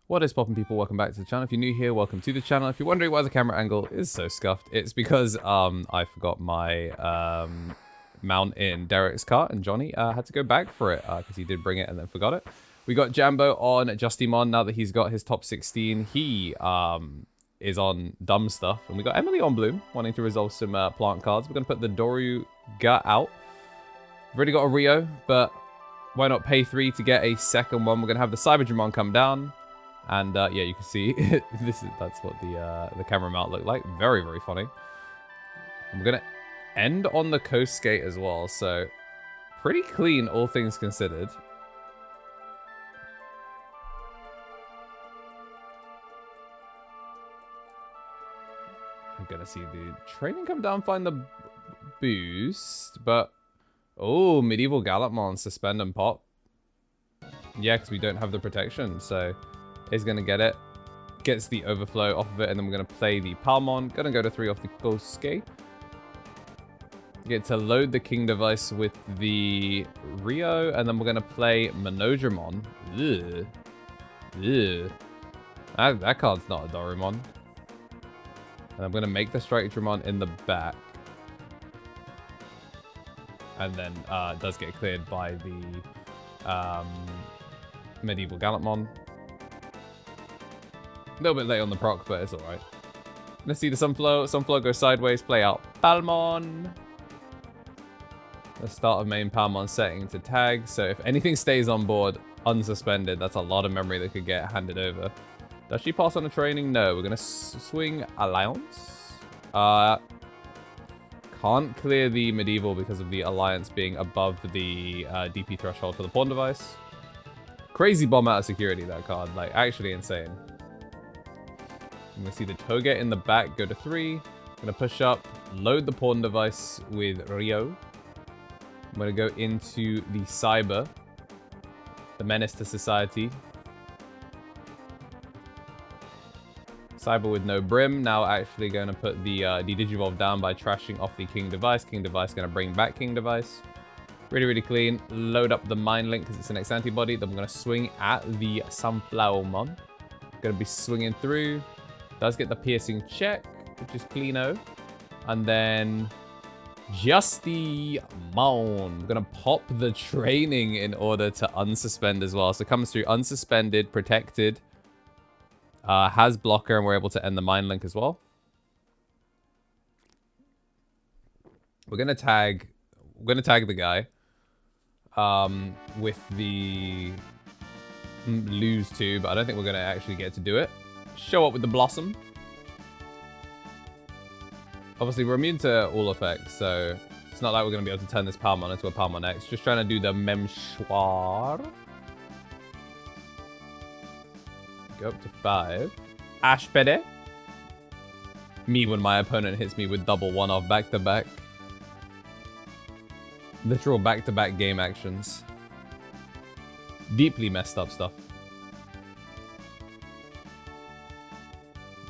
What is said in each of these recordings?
What is poppin', people? Welcome back to the channel. If you're new here, welcome to the channel. If you're wondering why the camera angle is so scuffed, it's because I forgot my mount in Derek's cart, and Johnny had to go back for it because he did bring it and then forgot it. We got Jambo on Justimon. Now that he's got his top 16, he is on dumb stuff. And we got Emily on Bloom, wanting to resolve some plant cards. We're going to put the Doruga out. We've already got a Rio, but why not pay 3 to get a second one? We're going to have the Digimon come down. And yeah, you can see that's what the camera mount looked like. Very, very funny. And we're gonna end on the coast skate as well, so pretty clean, all things considered. I'm gonna see the training come down, find the boost, but oh, medieval Gallopmon suspend and pop. Yeah, because we don't have the protection, so. Is going to get it. Gets the overflow off of it, and then we're going to play the Palmon. Going to go to 3 off the Ghost Skate. Get to load the King device with the Rio, and then we're going to play Monodramon. Ugh. Ugh. That card's not a Dorumon. And I'm going to make the Strike Dramon in the back. And then it does get cleared by the medieval Gallopmon. A little bit late on the proc, but it's alright. Let's see the Sunflow. Sunflow goes sideways, play out Palmon. The start of main Palmon setting to tag. So if anything stays on board unsuspended, that's a lot of memory that could get handed over. Does she pass on a training? No. We're going to swing Alliance. Can't clear the medieval because of the Alliance being above the DP threshold for the pawn device. Crazy bomb out of security, that card. Like, actually insane. I'm going to see the Toge in the back go to 3. I'm going to push up, load the pawn device with Rio. I'm going to go into the Cyber, the Menace to Society. Cyber with no Brim. Now actually going to put the Digivolve down by trashing off the King device. King device going to bring back King device. Really, really clean. Load up the Mind Link because it's an X antibody. Then we're going to swing at the Sunflowermon. Going to be swinging through. Does get the piercing check, which is cleano. And then Justimon. Gonna pop the training in order to unsuspend as well. So comes through unsuspended, protected. Has blocker, and we're able to end the Mind Link as well. We're gonna tag the guy. With the lose 2, but I don't think we're gonna actually get to do it. Show up with the Blossom. Obviously, we're immune to all effects, so it's not like we're going to be able to turn this Palmon into a Palmon X. Just trying to do the Memchoir. Go up to 5. Ashpede. Me when my opponent hits me with double 1-off back-to-back. Literal back-to-back game actions. Deeply messed up stuff.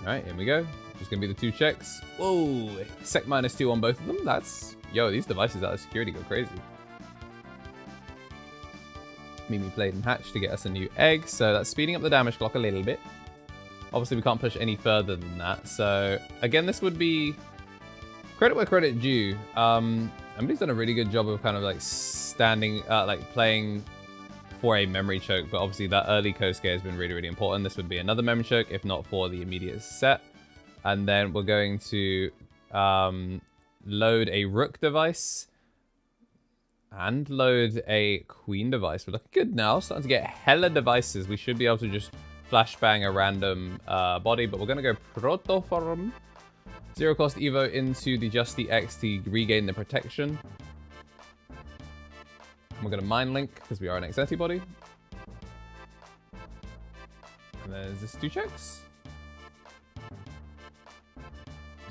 Alright, here we go. Just gonna be the 2 checks. Whoa! Sec -2 on both of them. That's... Yo, these devices out of security go crazy. Mimi played and hatched to get us a new egg, so that's speeding up the damage clock a little bit. Obviously, we can't push any further than that, so... Again, this would be... Credit where credit due. Emily's done a really good job of kind of, like, standing... like, playing... for a memory choke, but obviously that early Kosuke has been really, really important. This would be another memory choke, if not for the immediate set. And then we're going to load a Rook device and load a Queen device. We're looking good now. Starting to get hella devices. We should be able to just flashbang a random body, but we're going to go Protoform. 0 cost Evo into the Justy X to regain the protection. We're going to Mind Link because we are an X antibody. And there's this 2 checks.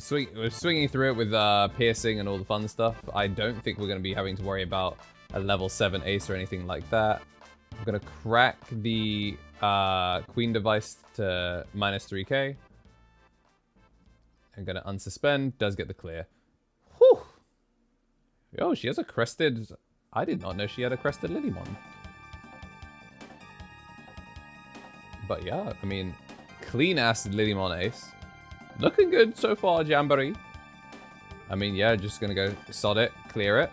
We're swinging through it with piercing and all the fun stuff. I don't think we're going to be having to worry about a level 7 ace or anything like that. I'm going to crack the Queen device to -3k. I'm going to unsuspend. Does get the clear. Whew. Yo, she has a crested... I did not know she had a crested Lilymon. But yeah, I mean, clean-ass Digimon Ace. Looking good so far, Jamboree. I mean, yeah, just gonna go sod it, clear it.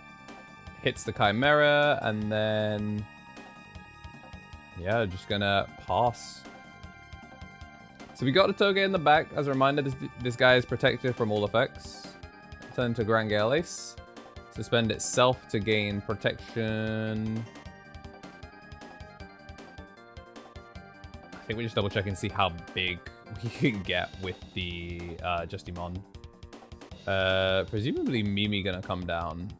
Hits the Chimera, and then... yeah, just gonna pass. So we got a Toge in the back. As a reminder, this guy is protected from all effects. Turn to Grand Gale Ace. Suspend itself to gain protection. I think we just double check and see how big we can get with the Justimon. Presumably Mimi gonna come down.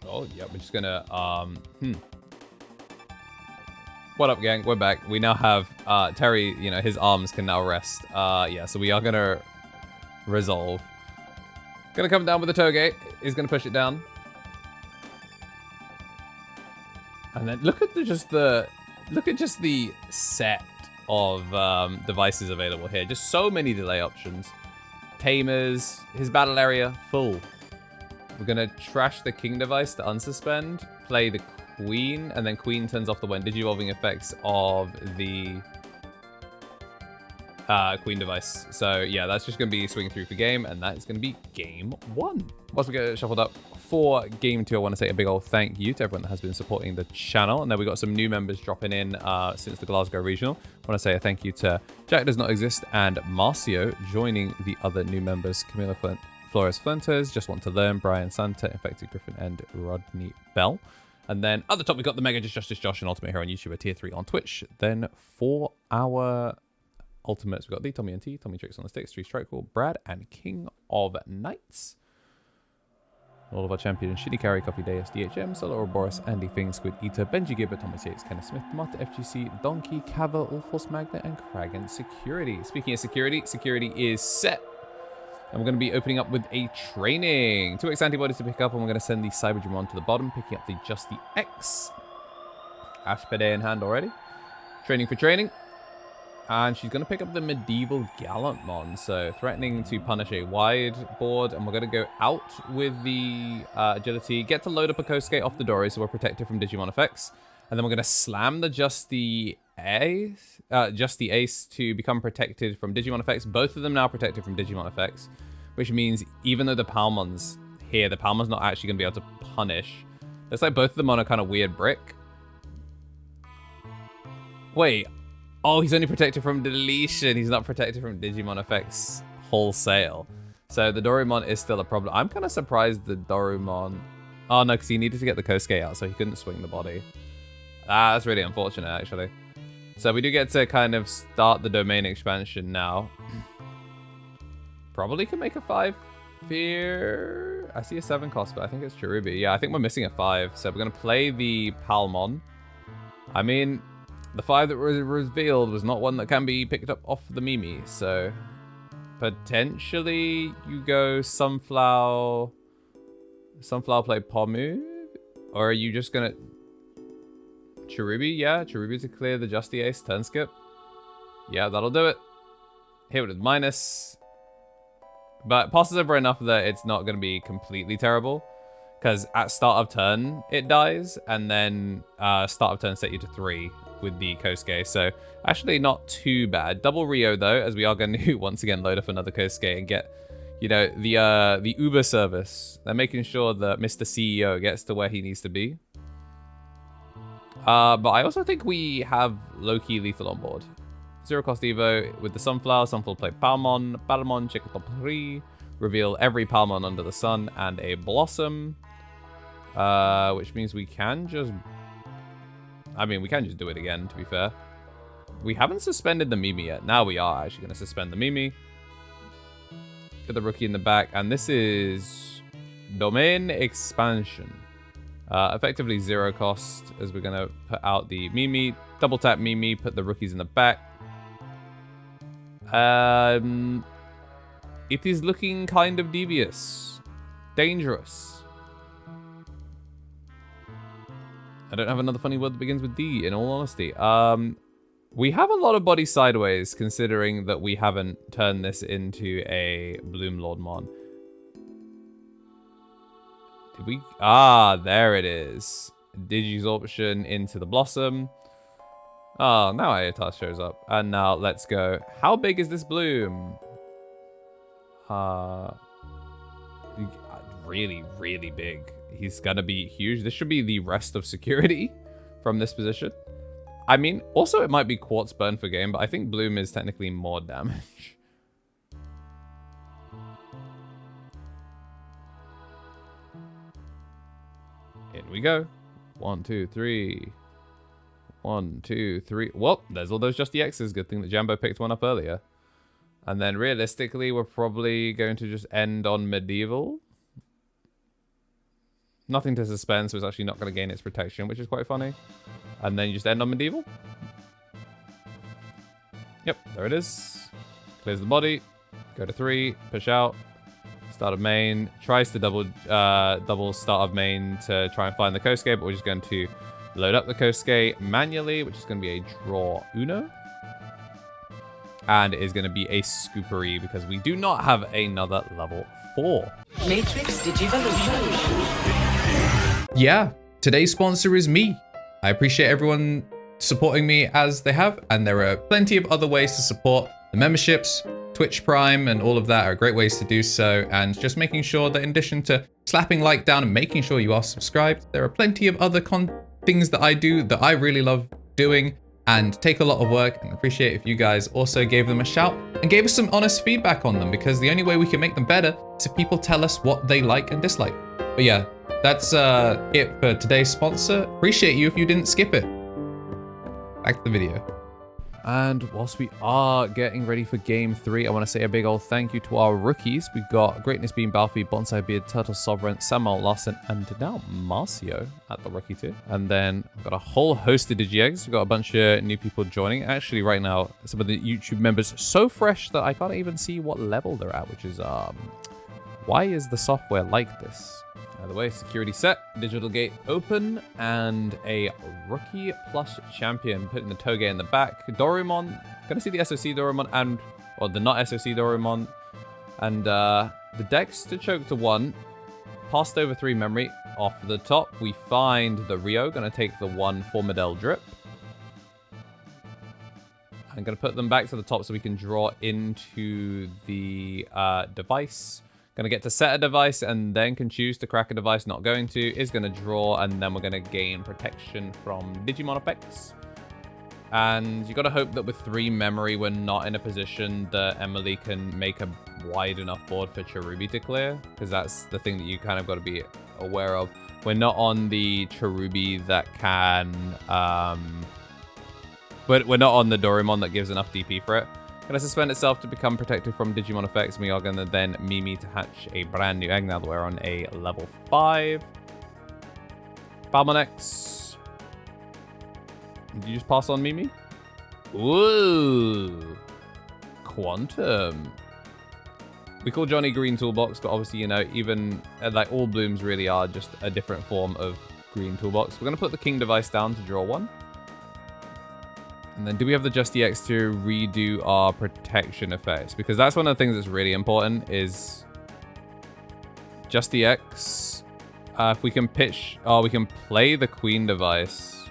Oh, yeah, we're just gonna, What up, gang? We're back. We now have, Terry, you know, his arms can now rest. Yeah, so we are gonna resolve. Gonna come down with the Toge. He's gonna push it down. And then look at just the set of devices available here. Just so many delay options. Tamers, his battle area, full. We're gonna trash the King device to unsuspend, play the Queen, and then Queen turns off the when Digivolving effects of the Queen device. So yeah, that's just gonna be swing through for game, and that is gonna be game 1. Once we get shuffled up for game 2, I want to say a big old thank you to everyone that has been supporting the channel. And then we got some new members dropping in since the Glasgow regional. I want to say a thank you to Jack Does Not Exist and Marcio joining the other new members: Camila Flores Fuentes, Just Want to Learn, Brian Santa, Infected Griffin, and Rodney Bell. And then at the top, we got the Mega Justice Josh and Ultimate Hero on YouTube, tier 3 on Twitch. Then for our Ultimates, we got the Tommy and T, Tommy Tricks on the Sticks, Tree Strikeable, Brad, and King of Knights. All of our champions: Shitty Carry, Coffee Day, SDHM, Solo Boris, Andy Fing, Squid Eater, Benji Gibber, Thomas Yates, Kenneth Smith, Marta FGC, Donkey, Kava, Allforce Magnet, and Kragan Security. Speaking of security, security is set. And we're going to be opening up with a training. 2x antibodies to pick up, and we're going to send the Cyberdramon to the bottom, picking up the Justy X. Ashpede in hand already. Training for training. And she's going to pick up the Medieval Gallantmon. So threatening to punish a wide board. And we're going to go out with the agility. Get to load up a Kosuke off the Dory, so we're protected from Digimon effects. And then we're going to slam the Justy Ace to become protected from Digimon effects. Both of them now protected from Digimon effects. Which means even though the Palmon's here, the Palmon's not actually going to be able to punish. Looks like both of them on a kind of weird brick. Wait. Oh, he's only protected from deletion. He's not protected from Digimon effects wholesale. So the Dorumon is still a problem. I'm kind of surprised the Dorumon... oh, no, because he needed to get the Kosuke out, so he couldn't swing the body. Ah, that's really unfortunate, actually. So we do get to kind of start the domain expansion now. Probably can make a 5 here. I see a 7 cost, but I think it's Cherubi. Yeah, I think we're missing a 5. So we're going to play the Palmon. I mean... the 5 that was revealed was not one that can be picked up off the Mimi, so potentially you go Sunflower play Pomu, or are you just gonna Cherubi? Yeah, Cherubi to clear the Justy Ace turn skip. Yeah, that'll do it. Hit with minus, but passes over enough that it's not gonna be completely terrible. Because at start of turn it dies, and then start of turn set you to 3. With the Kosuke, so actually not too bad. Double Rio though, as we are going to once again load up another Kosuke and get, you know, the Uber service. They're making sure that Mr. CEO gets to where he needs to be. But I also think we have low-key lethal on board. 0 cost Evo with the Sunflower. Sunflower play Palmon, Palamon, check the top 3, reveal every Palmon under the sun, and a Blossom, which means we can just. I mean, we can just do it again, to be fair. We haven't suspended the Mimi yet. Now we are actually going to suspend the Mimi. Get the rookie in the back. And this is Domain Expansion. Effectively 0 cost, as we're going to put out the Mimi. Double tap Mimi, put the rookies in the back. It is looking kind of devious. Dangerous. I don't have another funny word that begins with D, in all honesty. We have a lot of body sideways, considering that we haven't turned this into a Bloomlordmon. Did we? Ah, there it is. Digisorption into the Blossom. Oh, now Ayatar shows up. And now let's go. How big is this bloom? Really, really big. He's gonna be huge. This should be the rest of security from this position. I mean, also it might be Quartz burn for game, but I think bloom is technically more damage. In we go. 1, 2, 3. 1, 2, 3. Well, there's all those Justy X's. Good thing that Jambo picked one up earlier. And then realistically, we're probably going to just end on medieval. Nothing to suspend, so it's actually not going to gain its protection, which is quite funny. And then you just end on medieval. Yep, there it is. Clears the body. Go to 3. Push out. Start of main. Tries to double start of main to try and find the Kosuke, but we're just going to load up the Kosuke manually, which is going to be a draw Uno. And it is going to be a Scoopery because we do not have another level 4. Matrix Digivolution. Yeah, today's sponsor is me. I appreciate everyone supporting me as they have, and there are plenty of other ways to support. The memberships, Twitch Prime, and all of that are great ways to do so, and just making sure that in addition to slapping like down and making sure you are subscribed, there are plenty of other things that I do that I really love doing and take a lot of work, and appreciate if you guys also gave them a shout and gave us some honest feedback on them, because the only way we can make them better is if people tell us what they like and dislike. But yeah, that's it for today's sponsor. Appreciate you if you didn't skip it. Back to the video. And whilst we are getting ready for game 3, I want to say a big old thank you to our rookies. We've got Greatness Beam, Balfi, Bonsai Beard, Turtle Sovereign, Samuel Larson, and now Marcio at the rookie tier. And then we've got a whole host of Digi-Eggs. We've got a bunch of new people joining. Actually, right now, some of the YouTube members so fresh that I can't even see what level they're at, which is, why is the software like this? By the way, security set, digital gate open, and a rookie plus champion putting the Toge in the back. Dorumon, gonna see the SOC Dorumon and, or the not SOC Dorumon, and the Dex to choke to 1, passed over 3 memory. Off the top, we find the Rio, gonna take the 1 Formidel drip. I'm gonna put them back to the top so we can draw into the device. Going to get to set a device and then can choose to crack a device. Not going to. Is going to draw, and then we're going to gain protection from Digimon effects. And you got to hope that with 3 memory, we're not in a position that Emily can make a wide enough board for Cherubi to clear, because that's the thing that you kind of got to be aware of. We're not on the Cherubi that can... but we're not on the Dorumon that gives enough DP for it. Going to suspend itself to become protected from Digimon effects. We are going to then Mimi to hatch a brand new egg now that we're on a level 5. Balmonex. Did you just pass on Mimi? Ooh. Quantum. We call Johnny Green Toolbox, but obviously, you know, even like all blooms really are just a different form of Green Toolbox. We're going to put the King device down to draw 1. And then do we have the Justy X to redo our protection effects? Because that's one of the things that's really important is Justy X. If we can pitch... Oh, we can play the Queen device.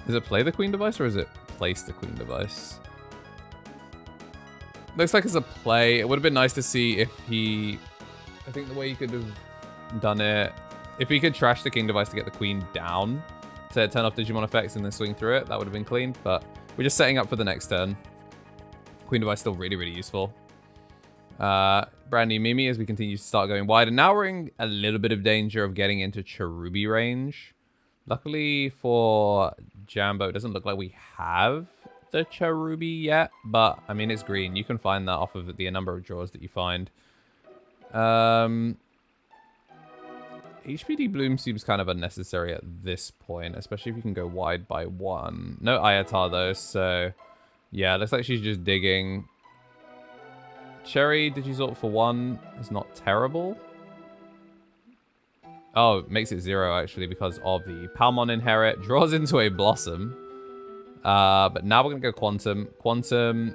Is it play the Queen device or is it place the Queen device? Looks like it's a play. It would have been nice to see if he... I think the way he could have done it... If he could trash the King device to get the Queen down... to turn off Digimon effects and then swing through it, that would have been clean, but we're just setting up for the next turn. Queen device still really, really useful. Brand new Mimi as we continue to start going wide, and now we're in a little bit of danger of getting into Cherubi range. Luckily for Jambo, it doesn't look like we have the Cherubi yet, but I mean, it's green. You can find that off of the number of draws that you find. HPD Bloom seems kind of unnecessary at this point, especially if you can go wide by 1. No Ayatar though, so yeah, looks like she's just digging. Cherry Digisort for 1 is not terrible. Oh, it makes it 0 actually because of the Palmon Inherit. Draws into a Blossom. But now we're going to go Quantum. Quantum...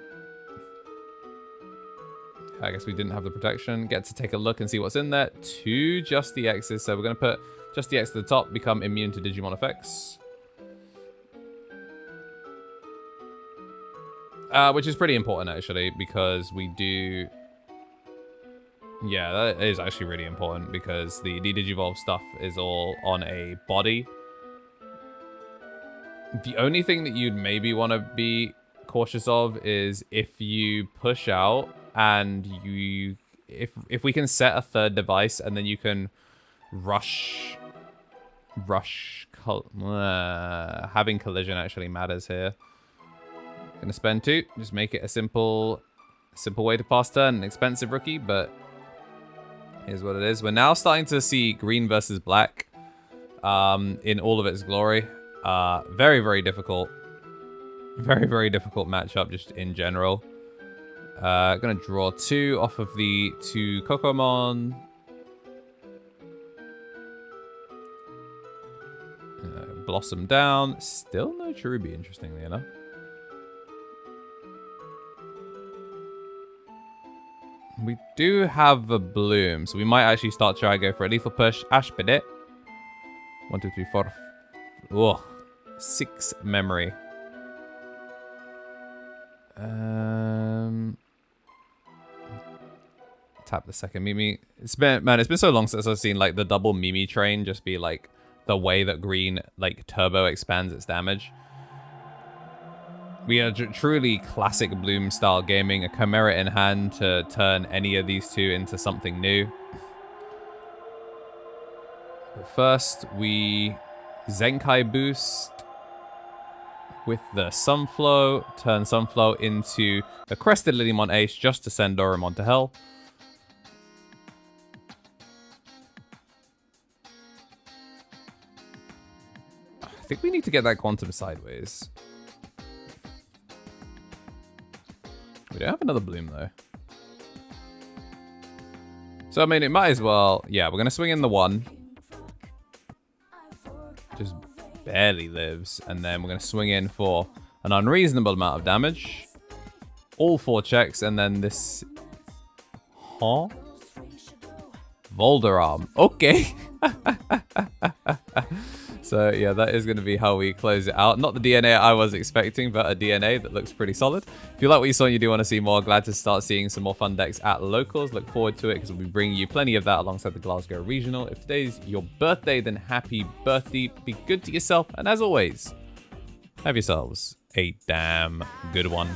I guess we didn't have the protection. Get to take a look and see what's in there. 2 Justy X's. So we're going to put Justy X to the top, become immune to Digimon effects. Which is pretty important, actually, because we do... Yeah, that is actually really important, because the Digivolve stuff is all on a body. The only thing that you'd maybe want to be cautious of is if you push out and you... If we can set a third device and then you can having collision actually matters here. Gonna spend 2, just make it a simple way to pass turn. An expensive rookie, but here's what it is. We're now starting to see green versus black in all of its glory. Very, very difficult. Very, very difficult matchup just in general. Gonna draw 2 off of the 2 Kokomon. Blossom down. Still no Cherubi, interestingly enough. We do have a Bloom, so we might actually start trying to go for a lethal push. Ashpedit. 1, 2, 3, 4. Whoa. 6 memory. Tap the second Mimi. It's been so long since I've seen like the double Mimi train just be like the way that green like turbo expands its damage. We are truly classic Bloom style gaming, a Chimera in hand to turn any of these 2 into something new. But first, we Zenkai boost with the Sunflow, turn Sunflow into a Crested Lilymon Ace just to send Doraemon to hell. I think we need to get that Quantum sideways. We don't have another Bloom, though. So, I mean, it might as well... Yeah, we're going to swing in the 1. Just barely lives. And then we're going to swing in for an unreasonable amount of damage. All 4 checks, and then this... Huh? Volderarm. Okay. So, yeah, that is going to be how we close it out. Not the DNA I was expecting, but a DNA that looks pretty solid. If you like what you saw and you do want to see more, glad to start seeing some more fun decks at locals. Look forward to it because we'll be bringing you plenty of that alongside the Glasgow Regional. If today's your birthday, then happy birthday. Be good to yourself. And as always, have yourselves a damn good one.